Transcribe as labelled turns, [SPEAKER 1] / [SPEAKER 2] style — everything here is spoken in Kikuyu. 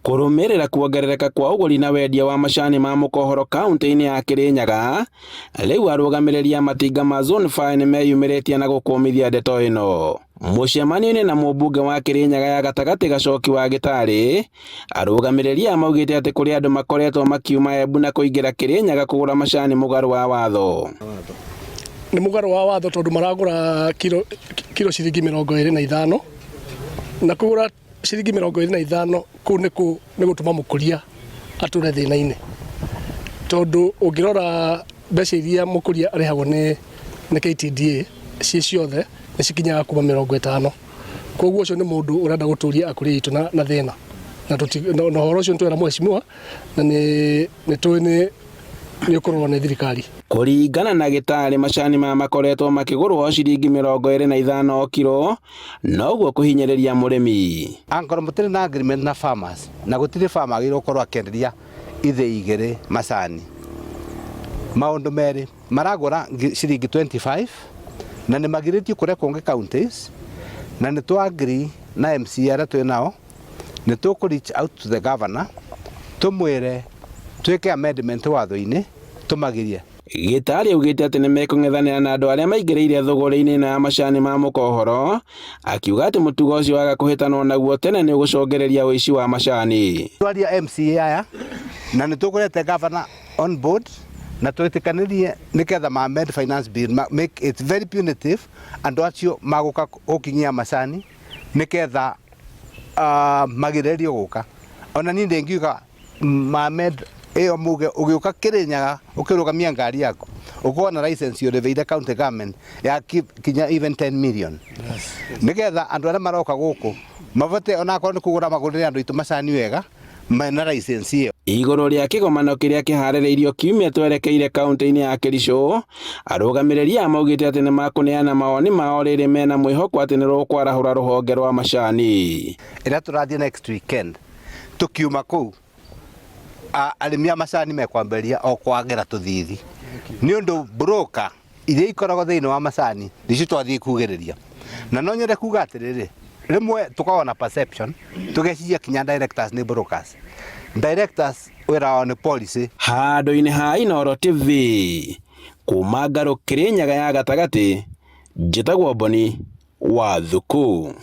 [SPEAKER 1] Kũrũmĩrĩra kuongerereka kwa ũgũri na wendia wa macani ma mũkohoro kaunti-inĩ ya Kirinyaga, rĩu arũgamĩrĩri a matinga ma Zone 5 nĩmeyumĩrĩtie na gũkũmithia ndeto ĩno. Mũcemanio-inĩ na mũmbunge wa Kirinyaga ya gatagatĩ Gacoki wa Gĩtarĩ, arũgamĩrĩri aya maugĩte atĩ kũrĩ andũ makoretwo makiuma Embu na kũingĩra Kirinyaga kũgũra macani mũgarũ wa watho.
[SPEAKER 2] Nĩ mũgarũ wa watho tondũ maragũra kilo ciringi 25 na kũgũra ciringi 25 kũu nĩ gũtũma mũkũria atũre thĩna-inĩ, tondũ ũngĩrora mbeca iria mũkũria arĩhagwo nĩ KTDA ciothe nĩ cikinyaga kuma 50. Koguo ũcio nĩ mũndũ ũrenda gũtũria akũria itũ na thĩna, na ũhoro ũcio nĩtwera mheshimiwa na nĩ tũĩ nĩ ũkorwo nĩ thirikari.
[SPEAKER 1] Kũringana na Gĩtarĩ, macani makoretwo makĩgũrwo ciringi 25 o kilo, noguo kũhinyĩrĩria mũrĩmi.
[SPEAKER 3] Angorwo mũtirĩ na agreement na farmers na gũtirĩ farmer agĩrĩirwo gũkorwo akĩenderia ithĩ igĩrĩ macani, maũndũ merĩ maragũra ciringi 25 na nĩ magirĩtio kũrĩa kũngĩ counties, na nĩ tũ agree na MCA arĩa twĩ nao, nĩ tũ reach out to the governor tũmwĩre twĩke amendment watho-inĩ tũmagirie.
[SPEAKER 1] Gĩtarĩ augĩte atĩ nĩmekũng'ethanĩra na andũ arĩa maingĩrĩire thũgũrĩ-inĩ ĩno ya macani ma mũkohoro, akiuga atĩ mũtugo ũcio waga kũhĩtanwo naguo tene nĩ ũgũcogereria ũici wa macani.
[SPEAKER 3] Twaria MCA aya na nĩ tũkũrete governor on board na twĩtĩkanĩrie nĩgetha ma amend finance bill make it very punitive andũ acio magũka gũkinyia macani nĩgetha magirĩrio gũka. Ona niĩ ndĩngiuga ma amend ĩyo muge ũgĩũka Kirinyaga ũkĩrũgamia ngari yaku ũkorwo na license ũrĩhĩire county government ya kinya even 10 million. Nĩgetha andũ arĩa maroka gũkũ mabate onakorwo nĩ kũgũra magũrĩre andũ aitũ macani wega mena license ĩyo.
[SPEAKER 1] Igũrũ rĩa kĩgomano kĩrĩa kĩharĩrĩirio kiumia twerekeire kaunti-inĩ ya Kericho, arũgamĩrĩri aya maugĩte atĩ nĩmakũneana mawoni mao rĩrĩ mena mwĩhoko atĩ nĩ rũkwarahũra rũhonge rwa macani.
[SPEAKER 3] Ĩrĩa tũrathiĩ next weekend tũkiuma kũu arĩmi a macani mekwambĩrĩria o kwagĩra tũthithi nĩ ũndũ broker iria ikoragwo thĩinĩ wa macani nĩcio twathiĩ kugĩrĩria, na no nyende kuga atĩrĩrĩ, rĩmwe tũkoragwo na perception tũgeciria kinya directors nĩ brokers. Directors wĩra wao nĩ policy.
[SPEAKER 1] Handũ-inĩ ha Inooro TV, kuma Ngarũ Kirinyaga ya gatagatĩ, njĩtagwo Boni Wathuku.